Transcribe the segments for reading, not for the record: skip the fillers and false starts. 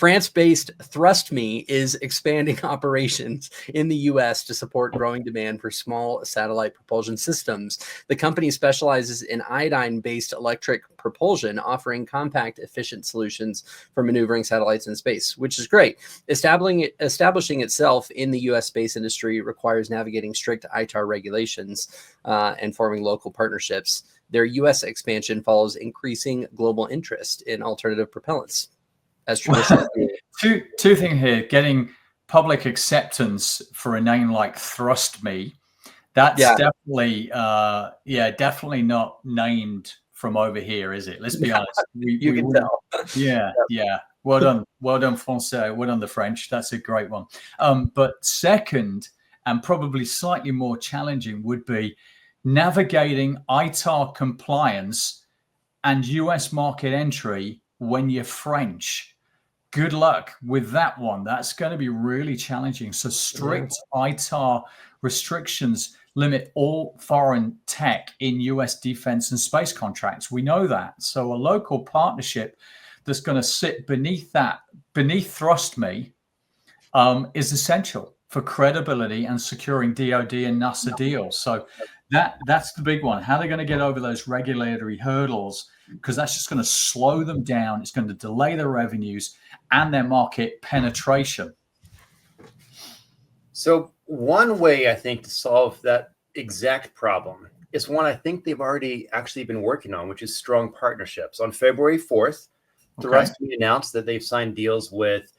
France-based ThrustMe is expanding operations in the U.S. to support growing demand for small satellite propulsion systems. The company specializes in iodine-based electric propulsion, offering compact, efficient solutions for maneuvering satellites in space, which is great. Establishing itself in the U.S. space industry requires navigating strict ITAR regulations and forming local partnerships. Their U.S. expansion follows increasing global interest in alternative propellants. As traditional. Two things here. Getting public acceptance for a name like ThrustMe, that's definitely definitely not named from over here, is it? Let's be honest. You can tell. Yeah. Well done, Français. Well done, the French. That's a great one. But second, and probably slightly more challenging, would be navigating ITAR compliance and US market entry when you're French. Good luck with that one. That's going to be really challenging. So strict ITAR restrictions limit all foreign tech in US defense and space contracts. We know that. So a local partnership that's going to sit beneath ThrustMe is essential for credibility and securing DoD and NASA deals. So that's the big one. How they're going to get over those regulatory hurdles, because that's just going to slow them down. It's going to delay their revenues and their market penetration. So one way I think to solve that exact problem is one I think they've already actually been working on, which is strong partnerships. On February 4th, ThrustMe announced that they've signed deals with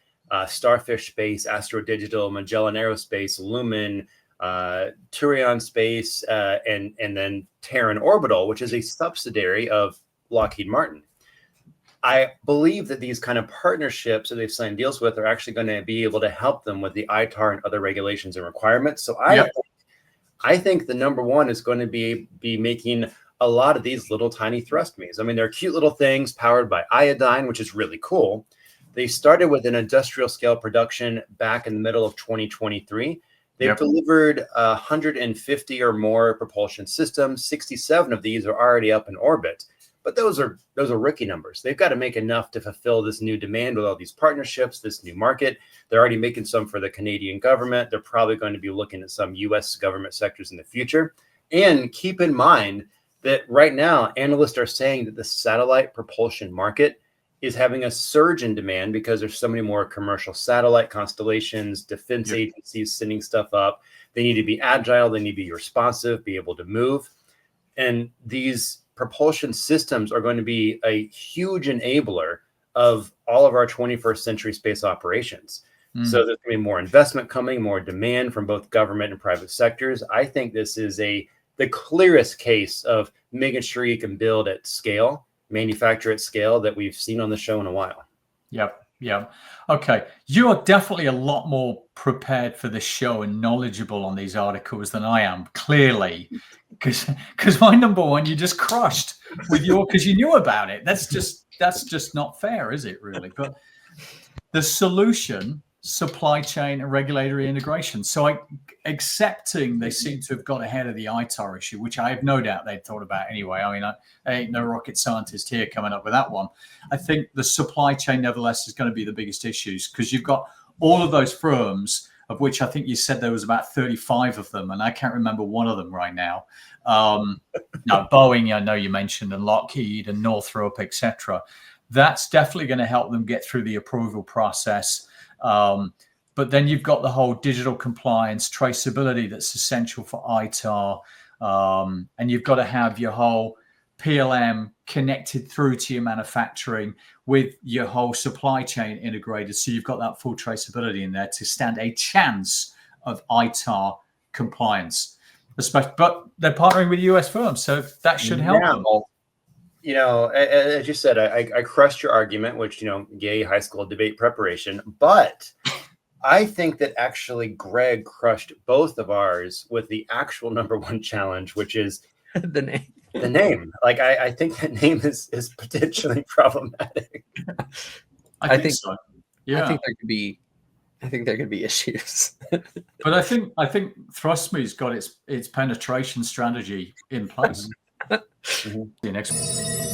Starfish Space, Astro Digital, Magellan Aerospace, Lumen, Turion Space, and then Terran Orbital, which is a subsidiary of Lockheed Martin. I believe that these kind of partnerships that they've signed deals with are actually going to be able to help them with the ITAR and other regulations and requirements. So I think the number one is going to be making a lot of these little tiny ThrustMes. I mean, they're cute little things powered by iodine, which is really cool. They started with an industrial scale production back in the middle of 2023. They've delivered 150 or more propulsion systems. 67 of these are already up in orbit. But those are rookie numbers. They've got to make enough to fulfill this new demand with all these partnerships, this new market. They're already making some for the Canadian government. They're probably going to be looking at some U.S. government sectors in the future. And keep in mind that right now, analysts are saying that the satellite propulsion market is having a surge in demand because there's so many more commercial satellite constellations, defense agencies sending stuff up. They need to be agile. They need to be responsive, be able to move. And these propulsion systems are going to be a huge enabler of all of our 21st century space operations. So there's going to be more investment coming, more demand from both government and private sectors. I think this is the clearest case of making sure you can build at scale, manufacture at scale that we've seen on the show in a while. Yep. Okay. You are definitely a lot more prepared for the show and knowledgeable on these articles than I am, clearly, because my number one, you just crushed with because you knew about it. That's just not fair, is it really? But the solution, supply chain and regulatory integration. So accepting they seem to have got ahead of the ITAR issue, which I have no doubt they'd thought about anyway. I mean, I ain't no rocket scientist here coming up with that one. I think the supply chain, nevertheless, is going to be the biggest issues, because you've got all of those firms, of which I think you said there was about 35 of them, and I can't remember one of them right now. No, Boeing, I know you mentioned, and Lockheed and Northrop, etc. That's definitely going to help them get through the approval process. But then you've got the whole digital compliance, traceability that's essential for ITAR. And you've got to have your whole PLM connected through to your manufacturing with your whole supply chain integrated. So you've got that full traceability in there to stand a chance of ITAR compliance. But they're partnering with US firms, so that should help them. You know, as you said, I crushed your argument, which, yay, high school debate preparation. But I think that actually Greg crushed both of ours with the actual number one challenge, which is the name. The name. Like, I think that name is potentially problematic. I think so. Yeah. I think there could be issues. But I think ThrustMe's got its penetration strategy in place. See you next week.